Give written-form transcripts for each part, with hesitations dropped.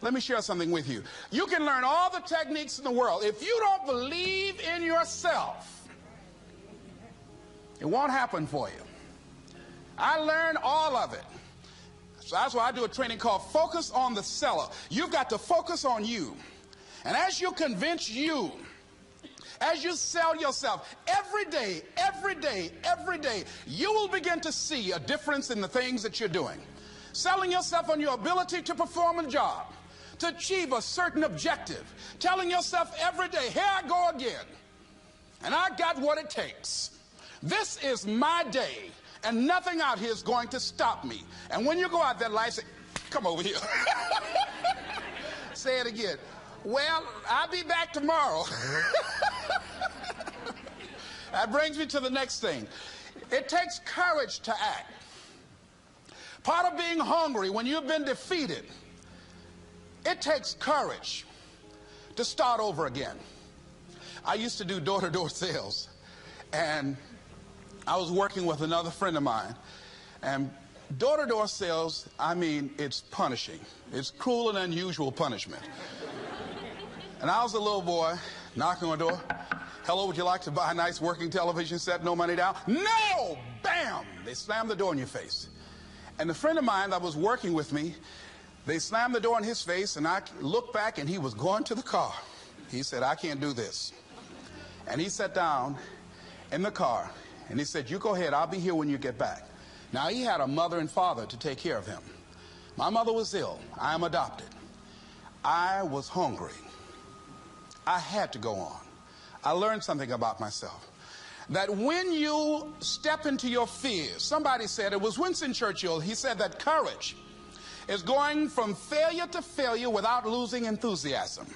Let me share something with you. You can learn all the techniques in the world. If you don't believe in yourself, it won't happen for you. I learned all of it. So that's why I do a training called Focus on the Seller. You've got to focus on you. And as you convince you, as you sell yourself every day, you will begin to see a difference in the things that you're doing. Selling yourself on your ability to perform a job, to achieve a certain objective. Telling yourself every day, here I go again. And I got what it takes. This is my day, and nothing out here is going to stop me. And when you go out there, life say, come over here. Say it again. Well, I'll be back tomorrow. That brings me to the next thing. It takes courage to act. Part of being hungry when you've been defeated, it takes courage to start over again. I used to do door-to-door sales, and I was working with another friend of mine, and door-to-door sales, I mean, it's punishing. It's cruel and unusual punishment. And I was a little boy knocking on the door. Hello, would you like to buy a nice working television set? No money down? No! Bam! They slammed the door in your face. And the friend of mine that was working with me, they slammed the door in his face, and I looked back, and he was going to the car. He said, I can't do this. And he sat down in the car, and he said, you go ahead, I'll be here when you get back. Now, he had a mother and father to take care of him. My mother was ill. I am adopted. I was hungry. I had to go on. I learned something about myself. That when you step into your fears, somebody said, it was Winston Churchill, he said that courage is going from failure to failure without losing enthusiasm.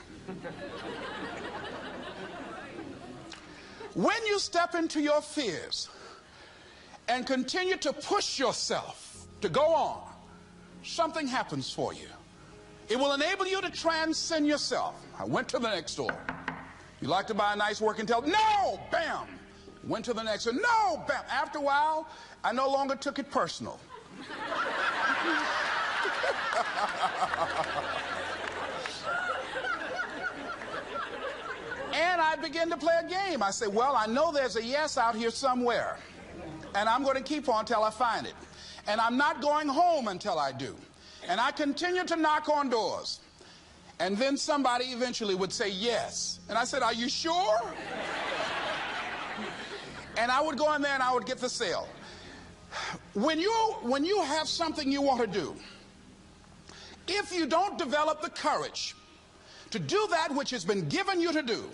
When you step into your fears and continue to push yourself to go on, something happens for you. It will enable you to transcend yourself. I went to the next door. You like to buy a nice working television? No! Bam! Went to the next one. No! Bam! After a while, I no longer took it personal. And I began to play a game. I said, well, I know there's a yes out here somewhere. And I'm going to keep on until I find it. And I'm not going home until I do. And I continued to knock on doors. And then somebody eventually would say yes. And I said, are you sure? And I would go in there and I would get the sale. When you have something you want to do, if you don't develop the courage to do that which has been given you to do,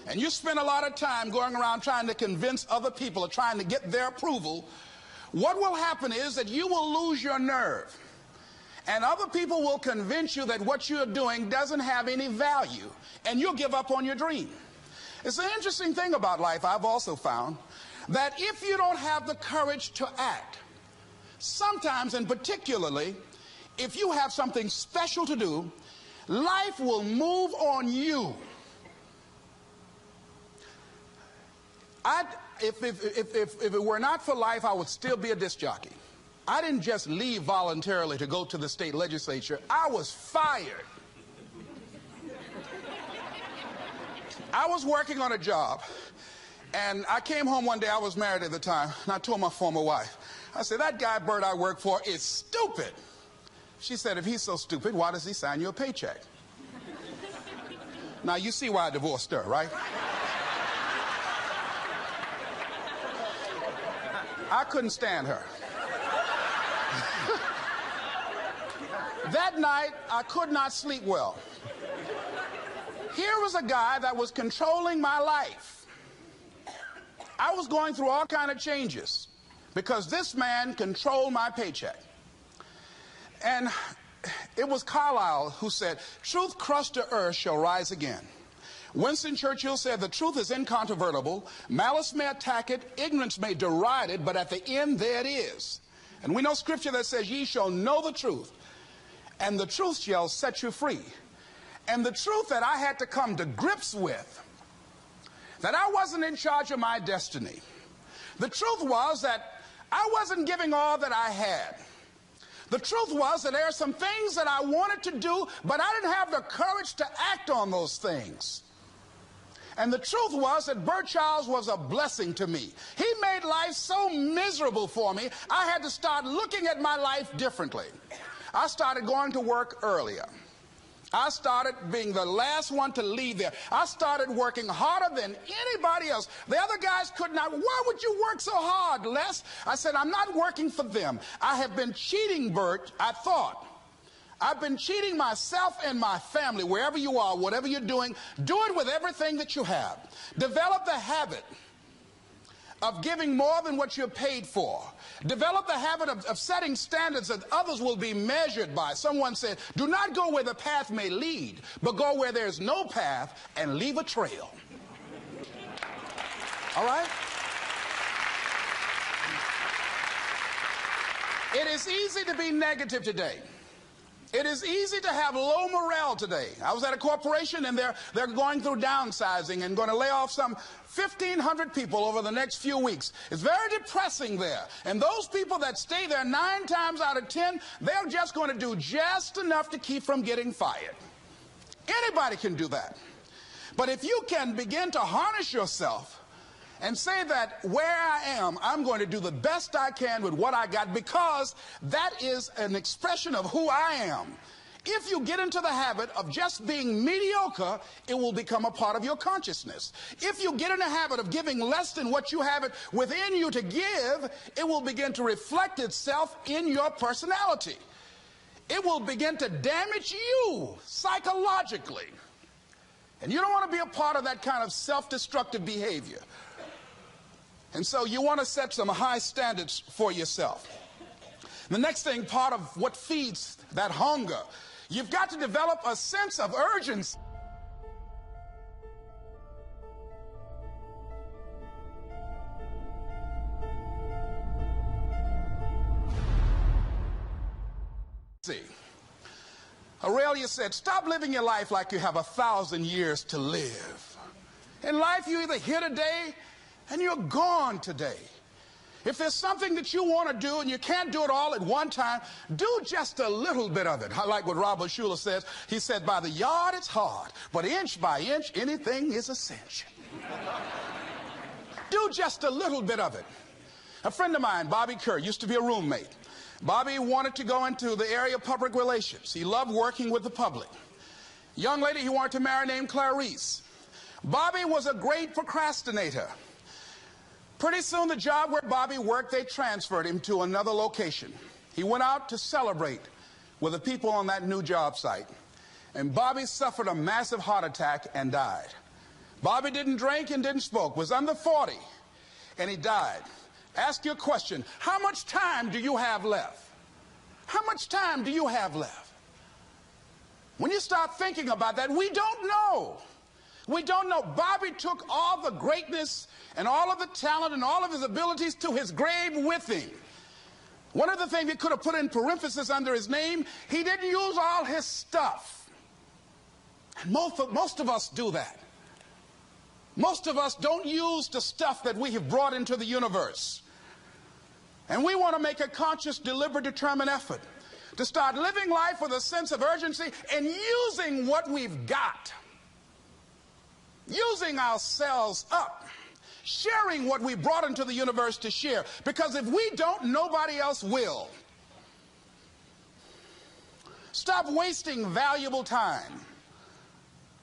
and you spend a lot of time going around trying to convince other people or trying to get their approval, what will happen is that you will lose your nerve. And other people will convince you that what you're doing doesn't have any value, and you'll give up on your dream. It's an interesting thing about life, I've also found, that if you don't have the courage to act, sometimes, and particularly, if you have something special to do, life will move on you. If it were not for life, I would still be a disc jockey. I didn't just leave voluntarily to go to the state legislature. I was fired. I was working on a job, and I came home one day. I was married at the time, and I told my former wife, I said, that guy Bert I work for is stupid. She said, if he's so stupid, why does he sign you a paycheck? Now, you see why I divorced her, right? I couldn't stand her. That night, I could not sleep well. Here was a guy that was controlling my life. I was going through all kinds of changes because this man controlled my paycheck. And it was Carlyle who said, truth crushed to earth shall rise again. Winston Churchill said, the truth is incontrovertible. Malice may attack it, ignorance may deride it, but at the end there it is. And we know scripture that says, ye shall know the truth, and the truth shall set you free. And the truth that I had to come to grips with, that I wasn't in charge of my destiny. The truth was that I wasn't giving all that I had. The truth was that there are some things that I wanted to do, but I didn't have the courage to act on those things. And the truth was that Bert Childs was a blessing to me. He made life so miserable for me, I had to start looking at my life differently. I started going to work earlier. I started being the last one to leave there. I started working harder than anybody else. The other guys could not. Why would you work so hard, Les? I said, I'm not working for them. I have been cheating, Bert, I thought. I've been cheating myself and my family. Wherever you are, whatever you're doing, do it with everything that you have. Develop the habit of giving more than what you're paid for. Develop the habit of setting standards that others will be measured by. Someone said, do not go where the path may lead, but go where there's no path and leave a trail. All right? It is easy to be negative today. It is easy to have low morale today. I was at a corporation and they're going through downsizing and going to lay off some 1,500 people over the next few weeks. It's very depressing there. And those people that stay there 9 times out of 10, they're just going to do just enough to keep from getting fired. Anybody can do that. But if you can begin to harness yourself and say that where I am, I'm going to do the best I can with what I got, because that is an expression of who I am. If you get into the habit of just being mediocre, it will become a part of your consciousness. If you get in the habit of giving less than what you have it within you to give, it will begin to reflect itself in your personality. It will begin to damage you psychologically. And you don't want to be a part of that kind of self-destructive behavior. And so you want to set some high standards for yourself. The next thing, part of what feeds that hunger, you've got to develop a sense of urgency. Aurelia said, stop living your life like you have 1,000 years to live. In life, you're either here today and you're gone today. If there's something that you want to do and you can't do it all at one time, do just a little bit of it. I like what Robert Schuller says. He said, by the yard it's hard, but inch by inch, anything is a cinch. Do just a little bit of it. A friend of mine, Bobby Kerr, used to be a roommate. Bobby wanted to go into the area of public relations. He loved working with the public. Young lady he wanted to marry named Clarice. Bobby was a great procrastinator. Pretty soon the job where Bobby worked, they transferred him to another location. He went out to celebrate with the people on that new job site. And Bobby suffered a massive heart attack and died. Bobby didn't drink and didn't smoke, was under 40, and he died. Ask your question, how much time do you have left? How much time do you have left? When you start thinking about that, we don't know. We don't know. Bobby took all the greatness and all of the talent and all of his abilities to his grave with him. One of the things he could have put in parenthesis under his name, he didn't use all his stuff. And most of us do that. Most of us don't use the stuff that we have brought into the universe. And we want to make a conscious, deliberate, determined effort to start living life with a sense of urgency and using what we've got. Using ourselves up, sharing what we brought into the universe to share. Because if we don't, nobody else will. Stop wasting valuable time,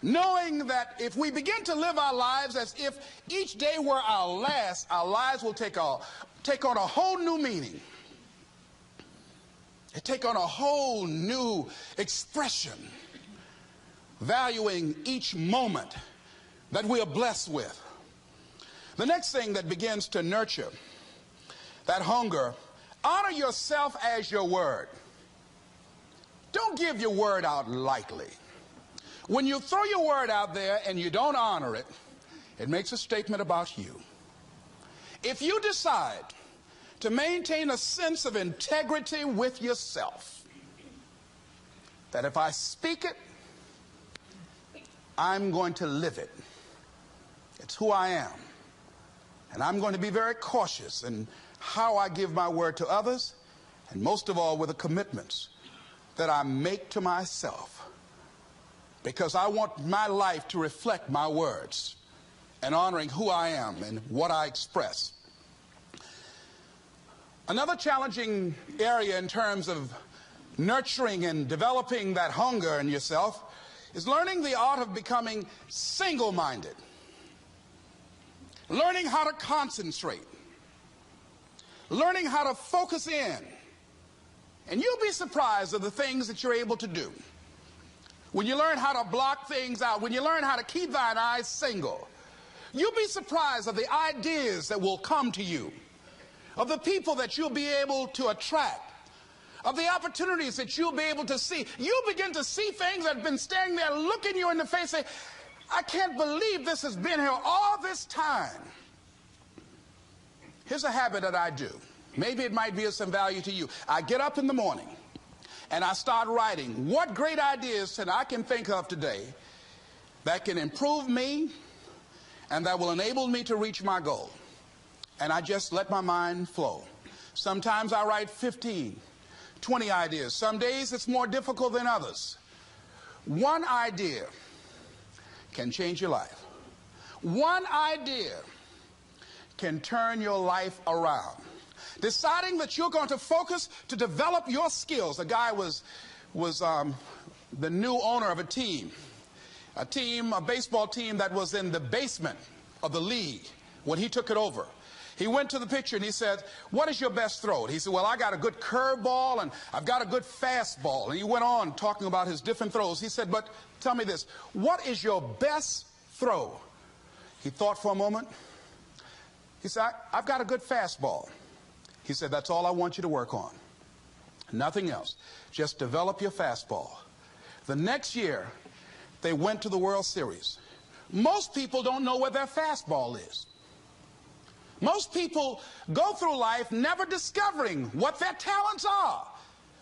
knowing that if we begin to live our lives as if each day were our last, our lives will take on a whole new meaning. They take on a whole new expression, valuing each moment that we are blessed with. The next thing that begins to nurture that hunger, honor yourself as your word. Don't give your word out lightly. When you throw your word out there and you don't honor it, it makes a statement about you. If you decide to maintain a sense of integrity with yourself, that if I speak it, I'm going to live it. It's who I am. And I'm going to be very cautious in how I give my word to others and most of all with the commitments that I make to myself, because I want my life to reflect my words and honoring who I am and what I express. Another challenging area in terms of nurturing and developing that hunger in yourself is learning the art of becoming single-minded, learning how to concentrate, learning how to focus in. And you'll be surprised at the things that you're able to do when you learn how to block things out, when you learn how to keep thine eyes single. You'll be surprised at the ideas that will come to you, of the people that you'll be able to attract, of the opportunities that you'll be able to see. You'll begin to see things that have been standing there looking you in the face, saying, I can't believe this has been here all this time. Here's a habit that I do. Maybe it might be of some value to you. I get up in the morning and I start writing what great ideas that I can think of today that can improve me and that will enable me to reach my goal. And I just let my mind flow. Sometimes I write 15, 20 ideas. Some days it's more difficult than others. One idea can change your life. One idea can turn your life around. Deciding that you're going to focus to develop your skills. A guy was the new owner of a baseball team that was in the basement of the league when he took it over. He went to the pitcher and he said, what is your best throw? He said, well, I got a good curveball and I've got a good fastball. And he went on talking about his different throws. He said, but tell me this, what is your best throw? He thought for a moment. He said, I've got a good fastball. He said, that's all I want you to work on. Nothing else. Just develop your fastball. The next year, they went to the World Series. Most people don't know where their fastball is. Most people go through life never discovering what their talents are.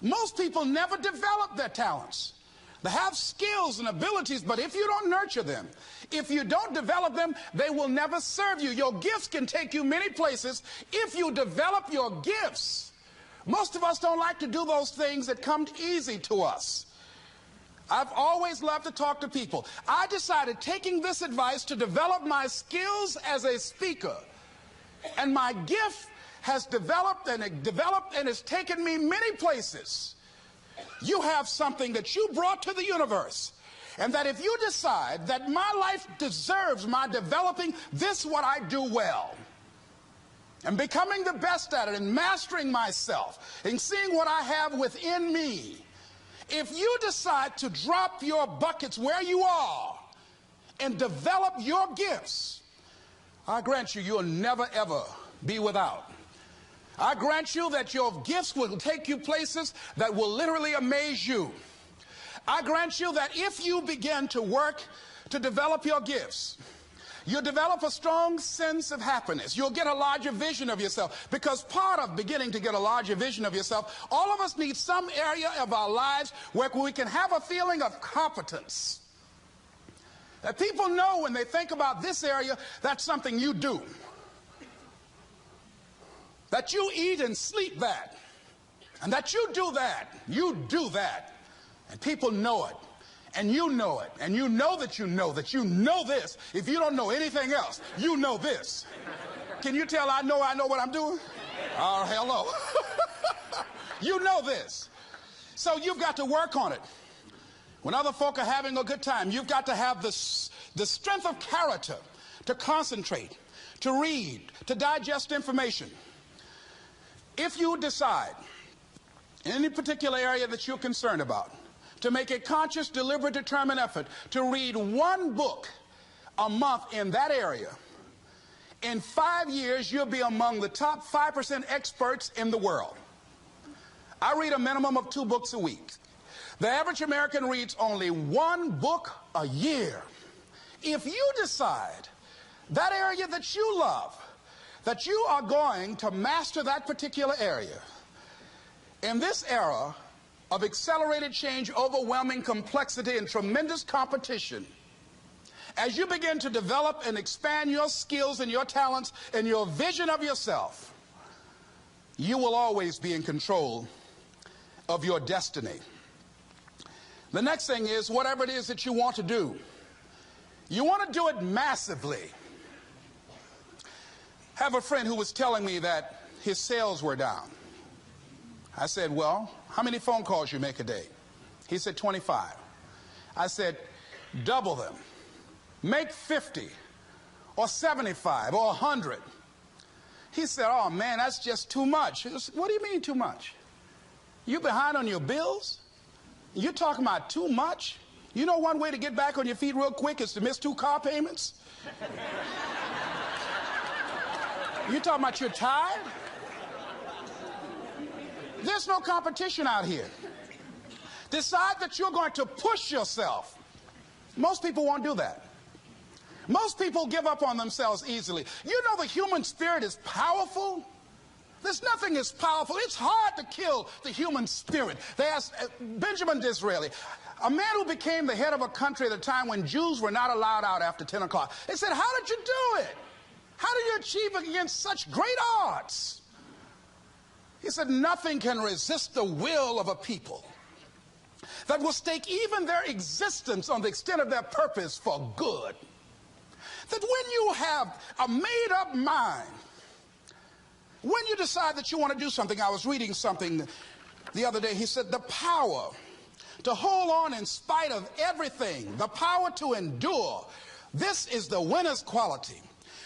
Most people never develop their talents. They have skills and abilities, but if you don't nurture them, if you don't develop them, they will never serve you. Your gifts can take you many places if you develop your gifts. Most of us don't like to do those things that come easy to us. I've always loved to talk to people. I decided, taking this advice, to develop my skills as a speaker. And my gift has developed and has taken me many places. You have something that you brought to the universe, and that if you decide that my life deserves my developing this, what I do well, and becoming the best at it, and mastering myself, and seeing what I have within me, if you decide to drop your buckets where you are and develop your gifts, I grant you, you'll never ever be without. I grant you that your gifts will take you places that will literally amaze you. I grant you that if you begin to work to develop your gifts, you'll develop a strong sense of happiness. You'll get a larger vision of yourself, because part of beginning to get a larger vision of yourself, all of us need some area of our lives where we can have a feeling of competence. That people know when they think about this area, that's something you do. That you eat and sleep that. And that you do that. You do that. And people know it. And you know it. And you know that you know this. If you don't know anything else, you know this. Can you tell I know what I'm doing? Oh, hello. You know this. So you've got to work on it. When other folk are having a good time, you've got to have the strength of character to concentrate, to read, to digest information. If you decide in any particular area that you're concerned about to make a conscious, deliberate, determined effort to read one book a month in that area, in 5 years you'll be among the top 5% experts in the world. I read a minimum of 2 books a week. The average American reads only 1 book a year. If you decide that area that you love, that you are going to master that particular area, in this era of accelerated change, overwhelming complexity, and tremendous competition, as you begin to develop and expand your skills and your talents and your vision of yourself, you will always be in control of your destiny. The next thing is, whatever it is that you want to do, you want to do it massively. I have a friend who was telling me that his sales were down. I said, well, how many phone calls you make a day? He said, 25. I said, double them. Make 50 or 75 or 100. He said, oh man, that's just too much. I said, what do you mean too much? You behind on your bills? You're talking about too much? You know one way to get back on your feet real quick is to miss 2 car payments? You talking about you're tired? There's no competition out here. Decide that you're going to push yourself. Most people won't do that. Most people give up on themselves easily. You know the human spirit is powerful. There's nothing as powerful. It's hard to kill the human spirit. They asked Benjamin Disraeli, a man who became the head of a country at a time when Jews were not allowed out after 10 o'clock. They said, how did you do it? How did you achieve it against such great odds? He said, nothing can resist the will of a people that will stake even their existence on the extent of their purpose for good. That when you have a made-up mind, when you decide that you want to do something, I was reading something the other day, he said, the power to hold on in spite of everything, the power to endure, this is the winner's quality.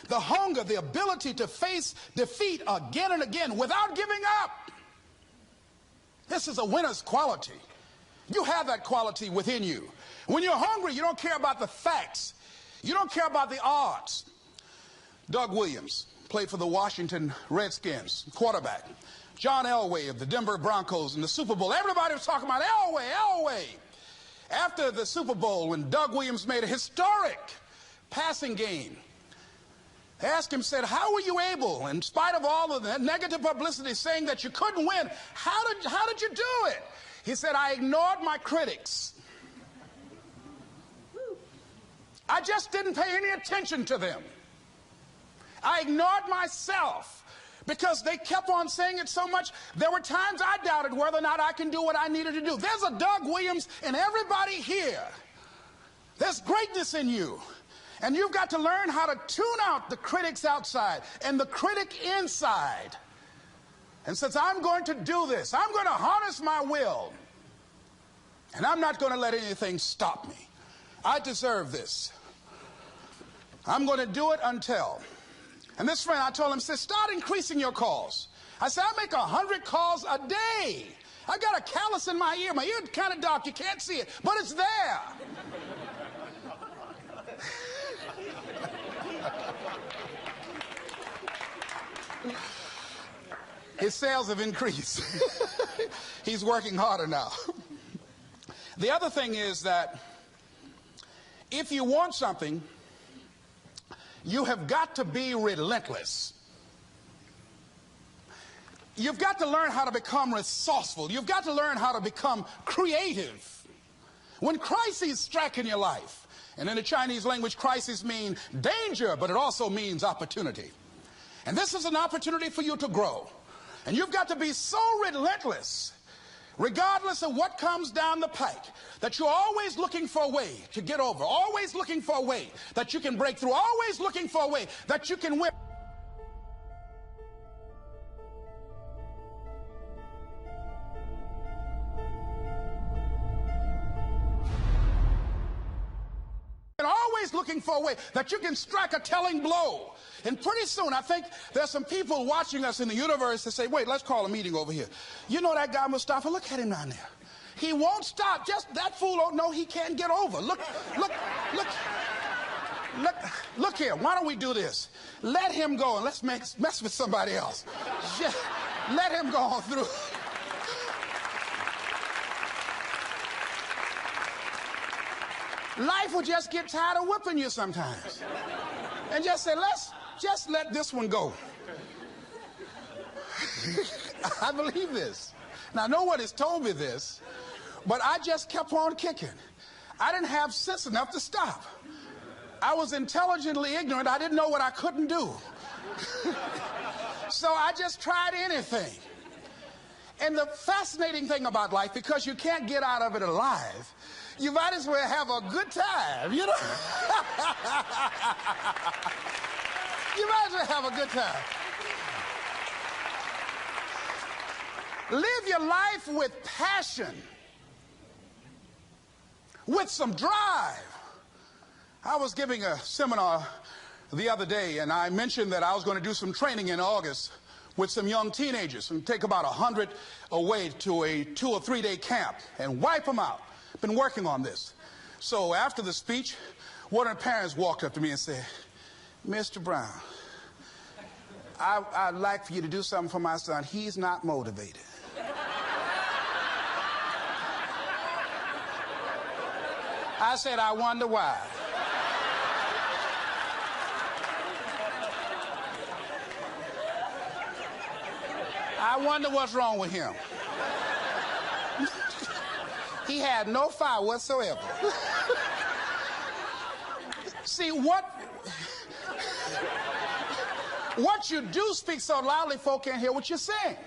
The hunger, the ability to face defeat again and again without giving up. This is a winner's quality. You have that quality within you. When you're hungry, you don't care about the facts. You don't care about the odds. Doug Williams played for the Washington Redskins, quarterback. John Elway of the Denver Broncos in the Super Bowl. Everybody was talking about Elway. After the Super Bowl, when Doug Williams made a historic passing game, they asked him, said, how were you able, in spite of all of the negative publicity saying that you couldn't win, how did you do it? He said, I ignored my critics. I just didn't pay any attention to them. I ignored myself because they kept on saying it so much. There were times I doubted whether or not I can do what I needed to do. There's a Doug Williams in everybody here. There's greatness in you. And you've got to learn how to tune out the critics outside and the critic inside. And since I'm going to do this, I'm going to harness my will. And I'm not going to let anything stop me. I deserve this. I'm going to do it until. And this friend, I told him, said, start increasing your calls. I said, I make 100 calls a day. I got a callus in my ear. My ear kind of dark. You can't see it, but it's there. His sales have increased. He's working harder now. The other thing is that if you want something, you have got to be relentless. You've got to learn how to become resourceful. You've got to learn how to become creative. When crises strike in your life, and in the Chinese language, crises mean danger, but it also means opportunity. And this is an opportunity for you to grow. And you've got to be so relentless, regardless of what comes down the pike, that you're always looking for a way to get over, always looking for a way that you can break through, always looking for a way that you can win. And always looking for a way that you can strike a telling blow. And pretty soon, I think there's some people watching us in the universe that say, wait, let's call a meeting over here. You know that guy Mustafa? Look at him down there. He won't stop. Just that fool don't know he can't get over. Look here. Why don't we do this? Let him go and let's mess with somebody else. Just let him go on through. Life will just get tired of whipping you sometimes. And just say, let's just let this one go. I believe this. Now, no one has told me this, but I just kept on kicking. I didn't have sense enough to stop. I was intelligently ignorant. I didn't know what I couldn't do. So I just tried anything. And the fascinating thing about life, because you can't get out of it alive, you might as well have a good time, you know? You might as well have a good time. Live your life with passion, with some drive. I was giving a seminar the other day, and I mentioned that I was going to do some training in August with some young teenagers and take about 100 away to a 2 or 3 day camp and wipe them out. Been working on this. So after the speech, one of the parents walked up to me and said, Mr. Brown, I'd like for you to do something for my son. He's not motivated. I said, I wonder why. I wonder what's wrong with him. He had no fire whatsoever. See, what you do speaks so loudly folk can't hear what you're saying.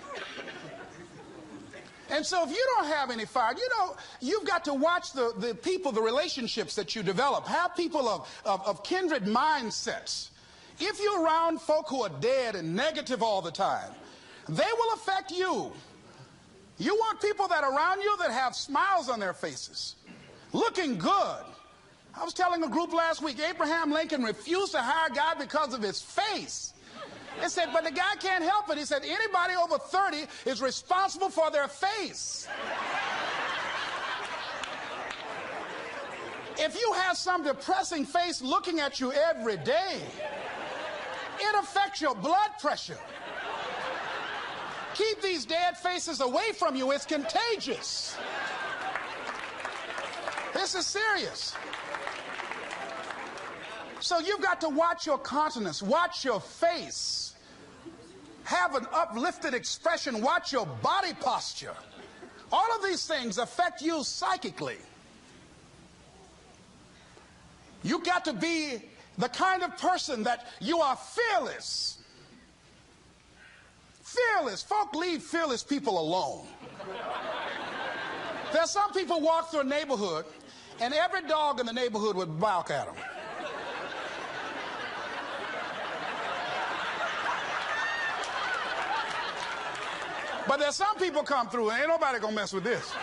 And so if you don't have any fire, you know, you've got to watch the people, the relationships that you develop. Have people of kindred mindsets. If you're around folk who are dead and negative all the time, they will affect you. You want people that are around you that have smiles on their faces, looking good. I was telling a group last week, Abraham Lincoln refused to hire a guy because of his face. They said, but the guy can't help it. He said, anybody over 30 is responsible for their face. If you have some depressing face looking at you every day, it affects your blood pressure. Keep these dead faces away from you. It's contagious. This is serious. So you've got to watch your countenance, watch your face, have an uplifted expression, watch your body posture. All of these things affect you psychically. You've got to be the kind of person that you are fearless. Fearless. Folk leave fearless people alone. There's some people walk through a neighborhood and every dog in the neighborhood would bark at them. But there's some people come through and ain't nobody gonna mess with this.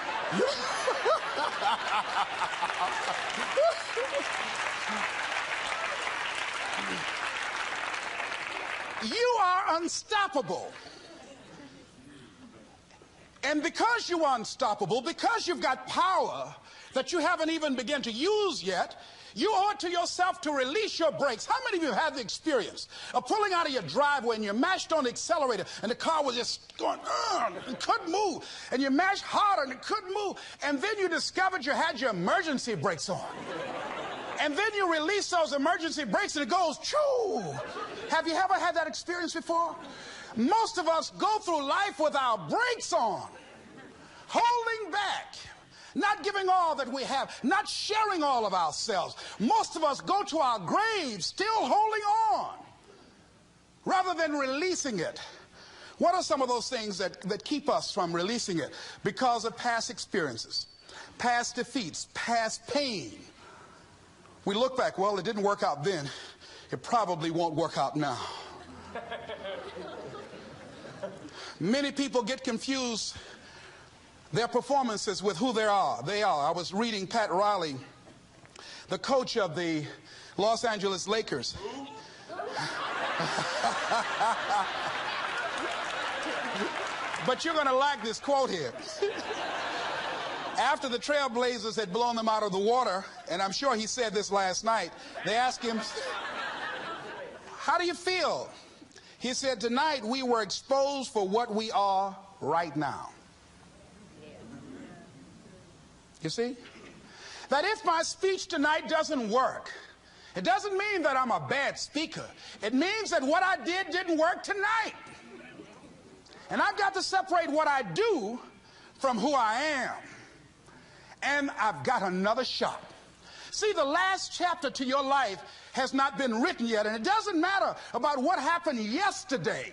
You are unstoppable. And because you are unstoppable, because you've got power that you haven't even begun to use yet, you owe it to yourself to release your brakes. How many of you have the experience of pulling out of your driveway and you mashed on the accelerator and the car was just going, and couldn't move, and you mashed harder and it couldn't move, and then you discovered you had your emergency brakes on. And then you release those emergency brakes and it goes, choo! Have you ever had that experience before? Most of us go through life with our brakes on, holding back, not giving all that we have, not sharing all of ourselves. Most of us go to our graves still holding on rather than releasing it. What are some of those things that keep us from releasing it? Because of past experiences, past defeats, past pain. We look back, well, it didn't work out then. It probably won't work out now. Many people get confused their performances with who they are. I was reading Pat Riley, the coach of the Los Angeles Lakers. But you're going to like this quote here. After the Trailblazers had blown them out of the water, and I'm sure he said this last night, they asked him, how do you feel? He said, tonight we were exposed for what we are right now. You see? That if my speech tonight doesn't work, it doesn't mean that I'm a bad speaker. It means that what I did didn't work tonight. And I've got to separate what I do from who I am. And I've got another shot. See, the last chapter to your life has not been written yet, and it doesn't matter about what happened yesterday.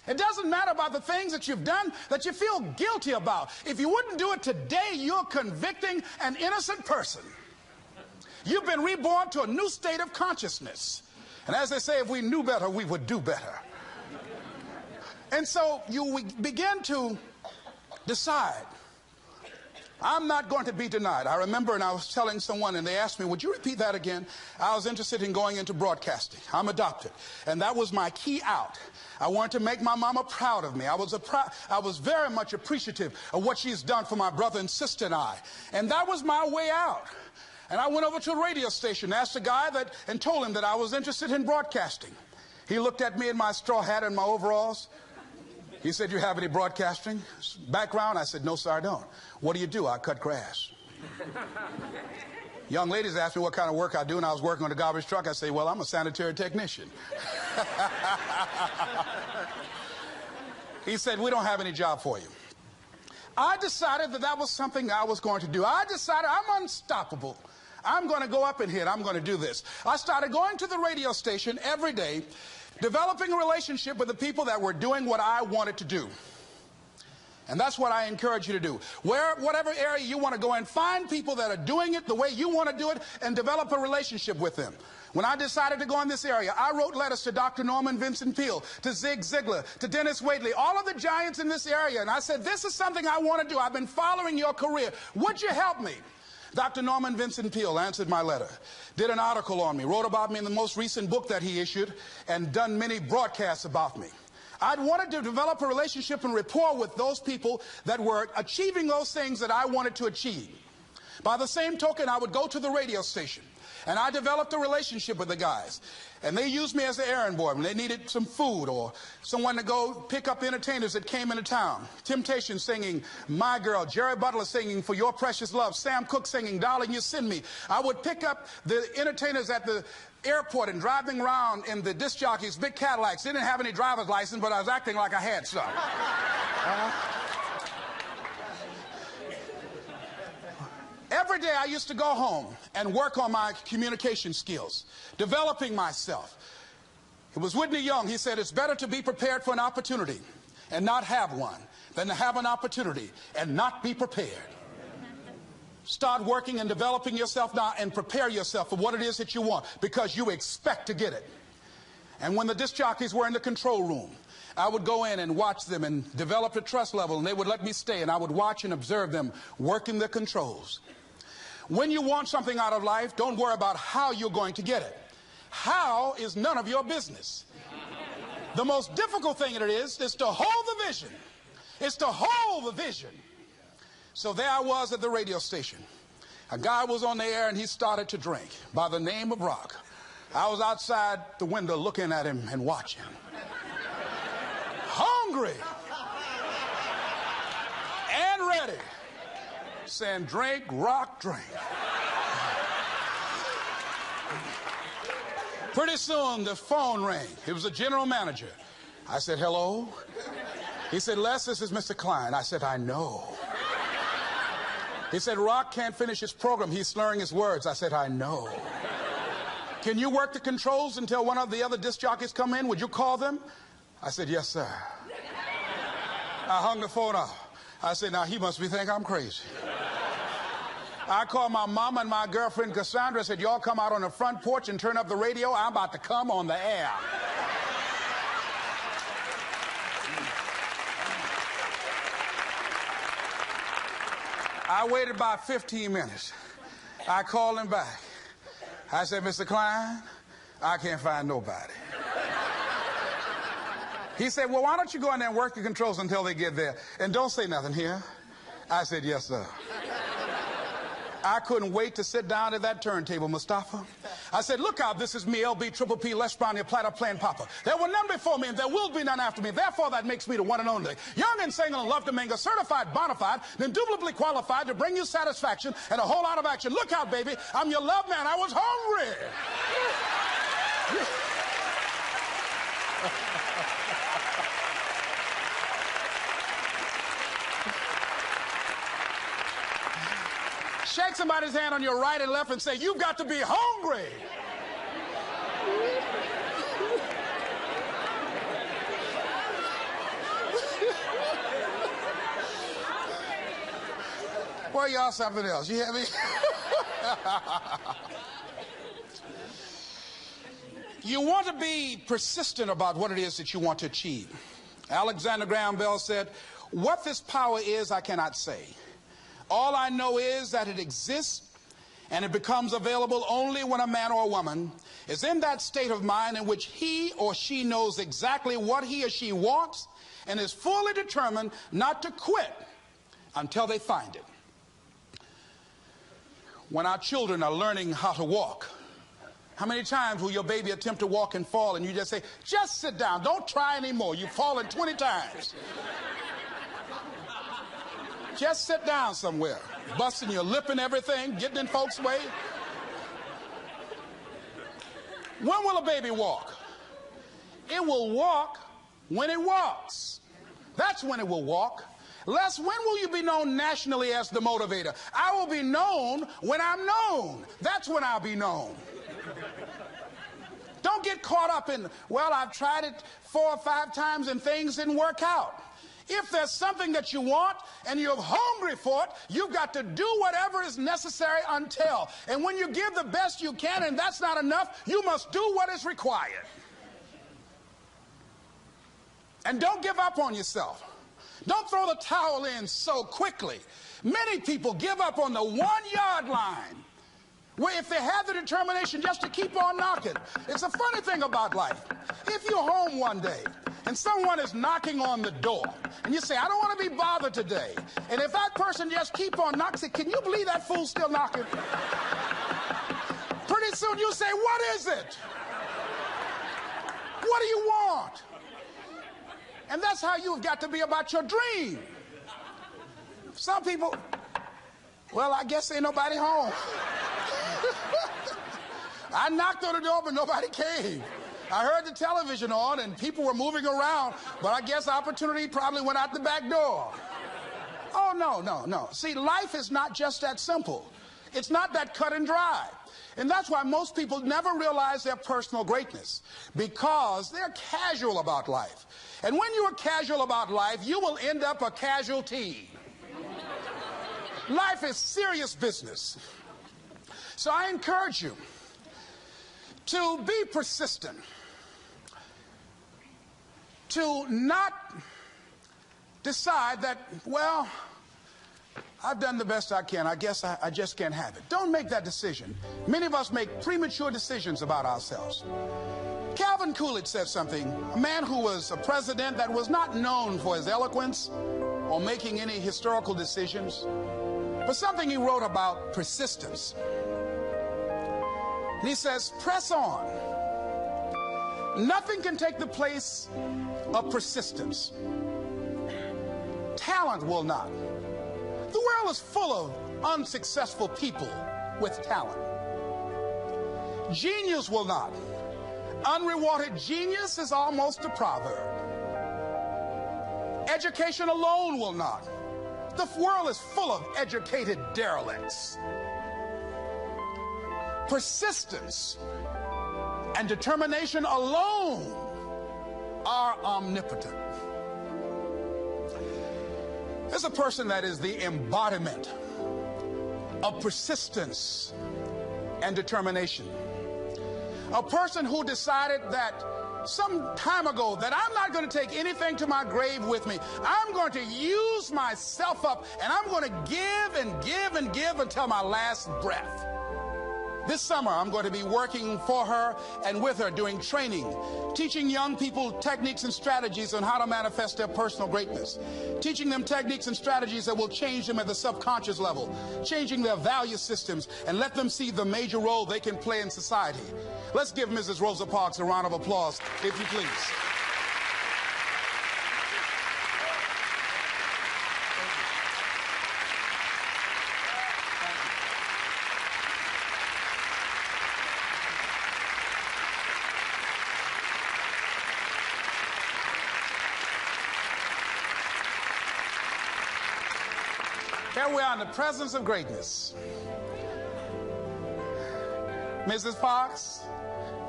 It doesn't matter about the things that you've done that you feel guilty about. If you wouldn't do it today, you're convicting an innocent person. You've been reborn to a new state of consciousness. And as they say, if we knew better, we would do better. And so you begin to decide, I'm not going to be denied. I remember, and I was telling someone, and they asked me, would you repeat that again? I was interested in going into broadcasting. I'm adopted. And that was my key out. I wanted to make my mama proud of me. I was very much appreciative of what she's done for my brother and sister and I. And that was my way out. And I went over to a radio station, asked a guy and told him that I was interested in broadcasting. He looked at me in my straw hat and my overalls. He said, you have any broadcasting background? I said, no, sir, I don't. What do you do? I cut grass. Young ladies asked me what kind of work I do, and I was working on a garbage truck. I say, well, I'm a sanitary technician. He said, we don't have any job for you. I decided that was something I was going to do. I decided I'm unstoppable. I'm going to go up in here and I'm going to do this. I started going to the radio station every day, developing a relationship with the people that were doing what I wanted to do. And that's what I encourage you to do. Whatever area you want to go in, find people that are doing it the way you want to do it and develop a relationship with them. When I decided to go in this area, I wrote letters to Dr. Norman Vincent Peale, to Zig Ziglar, to Dennis Waitley, all of the giants in this area. And I said, this is something I want to do. I've been following your career. Would you help me? Dr. Norman Vincent Peale answered my letter, did an article on me, wrote about me in the most recent book that he issued, and done many broadcasts about me. I'd wanted to develop a relationship and rapport with those people that were achieving those things that I wanted to achieve. By the same token, I would go to the radio station, and I developed a relationship with the guys. And they used me as an errand boy when they needed some food or someone to go pick up entertainers that came into town. Temptation singing My Girl, Jerry Butler singing For Your Precious Love, Sam Cooke singing Darling You Send Me. I would pick up the entertainers at the airport and drive them around in the disc jockeys, big Cadillacs. They didn't have any driver's license, but I was acting like I had some. Every day I used to go home and work on my communication skills, developing myself. It was Whitney Young. He said, it's better to be prepared for an opportunity and not have one than to have an opportunity and not be prepared. Start working and developing yourself now and prepare yourself for what it is that you want, because you expect to get it. And when the disc jockeys were in the control room, I would go in and watch them and develop a trust level, and they would let me stay, and I would watch and observe them working the controls. When you want something out of life, don't worry about how you're going to get it. How is none of your business. The most difficult thing it is to hold the vision. It's to hold the vision. So there I was at the radio station. A guy was on the air and he started to drink by the name of Rock. I was outside the window looking at him and watching. Hungry and ready. Saying, drink, Rock, drink. Pretty soon the phone rang. It was the general manager. I said, hello? He said, Les, this is Mr. Klein. I said, I know. He said, Rock can't finish his program. He's slurring his words. I said, I know. Can you work the controls until one of the other disc jockeys come in? Would you call them? I said, yes, sir. I hung the phone up. I said, now he must be thinking I'm crazy. I called my mama and my girlfriend Cassandra. I said, y'all come out on the front porch and turn up the radio. I'm about to come on the air. I waited about 15 minutes. I called him back. I said, Mr. Klein, I can't find nobody. He said, well, why don't you go in there and work the controls until they get there? And don't say nothing here. I said, yes, sir. I couldn't wait to sit down at that turntable, Mustafa. I said, look out, this is me, LB, Triple P, Les Brown, your platter playing Papa. There were none before me, and there will be none after me. Therefore, that makes me the one and only. Young and single and love to mingle, certified, bona fide, indubitably qualified to bring you satisfaction and a whole lot of action. Look out, baby, I'm your love man. I was hungry. Shake somebody's hand on your right and left and say, you've got to be hungry. Boy, y'all something else. You hear me? You want to be persistent about what it is that you want to achieve. Alexander Graham Bell said, "What this power is, I cannot say. All I know is that it exists, and it becomes available only when a man or a woman is in that state of mind in which he or she knows exactly what he or she wants and is fully determined not to quit until they find it." When our children are learning how to walk, how many times will your baby attempt to walk and fall and you just say, "Just sit down, don't try anymore, you've fallen 20 times. Just sit down somewhere," busting your lip and everything, getting in folks' way. When will a baby walk? It will walk when it walks. That's when it will walk. Les, when will you be known nationally as the motivator? I will be known when I'm known. That's when I'll be known. Don't get caught up in, well, I've tried it 4 or 5 times and things didn't work out. If there's something that you want and you're hungry for it, you've got to do whatever is necessary until. And when you give the best you can and that's not enough, you must do what is required. And don't give up on yourself. Don't throw the towel in so quickly. Many people give up on the 1-yard line, where if they have the determination just to keep on knocking. It's a funny thing about life. If you're home one day and someone is knocking on the door and you say, "I don't want to be bothered today," and if that person just keep on knocking, say, "Can you believe that fool's still knocking?" Pretty soon you say, "What is it? What do you want?" And that's how you've got to be about your dream. Some people, well, I guess ain't nobody home. I knocked on the door, but nobody came. I heard the television on and people were moving around, but I guess opportunity probably went out the back door. Oh, no. See, life is not just that simple. It's not that cut and dry. And that's why most people never realize their personal greatness, because they're casual about life. And when you are casual about life, you will end up a casualty. Life is serious business. So I encourage you to be persistent, to not decide that, well, I've done the best I can. I guess I just can't have it. Don't make that decision. Many of us make premature decisions about ourselves. Calvin Coolidge said something, a man who was a president that was not known for his eloquence or making any historical decisions, but something he wrote about persistence. And he says, "Press on. Nothing can take the place of persistence. Talent will not. The world is full of unsuccessful people with talent. Genius will not. Unrewarded genius is almost a proverb. Education alone will not. The world is full of educated derelicts. Persistence and determination alone are omnipotent." There's a person that is the embodiment of persistence and determination. A person who decided that some time ago that I'm not going to take anything to my grave with me. I'm going to use myself up, and I'm going to give and give and give until my last breath. This summer, I'm going to be working for her and with her, doing training, teaching young people techniques and strategies on how to manifest their personal greatness, teaching them techniques and strategies that will change them at the subconscious level, changing their value systems, and let them see the major role they can play in society. Let's give Mrs. Rosa Parks a round of applause, if you please. Here we are in the presence of greatness. Mrs. Parks,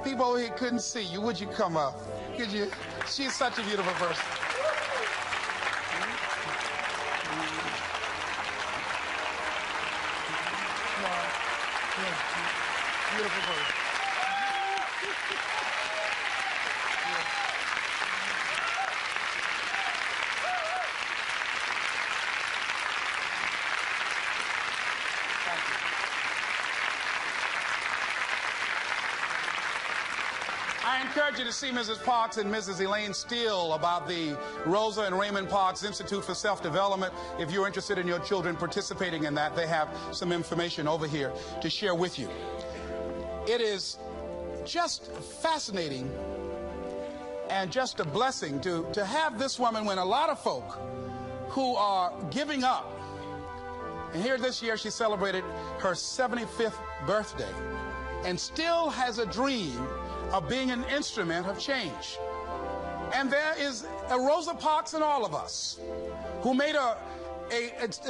people over here couldn't see you. Would you come up? Could you? She's such a beautiful person. beautiful person. I encourage you to see Mrs. Parks and Mrs. Elaine Steele about the Rosa and Raymond Parks Institute for Self-Development. If you're interested in your children participating in that, they have some information over here to share with you. It is just fascinating and just a blessing to have this woman when a lot of folk who are giving up. And here this year she celebrated her 75th birthday and still has a dream of being an instrument of change. And there is a Rosa Parks in all of us who made a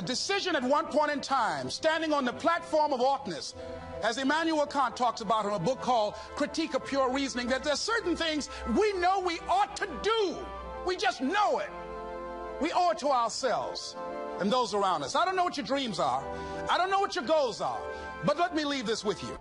decision at one point in time, standing on the platform of oughtness, as Immanuel Kant talks about in a book called Critique of Pure Reasoning, that there's certain things we know we ought to do. We just know it. We owe it to ourselves and those around us. I don't know what your dreams are. I don't know what your goals are. But let me leave this with you.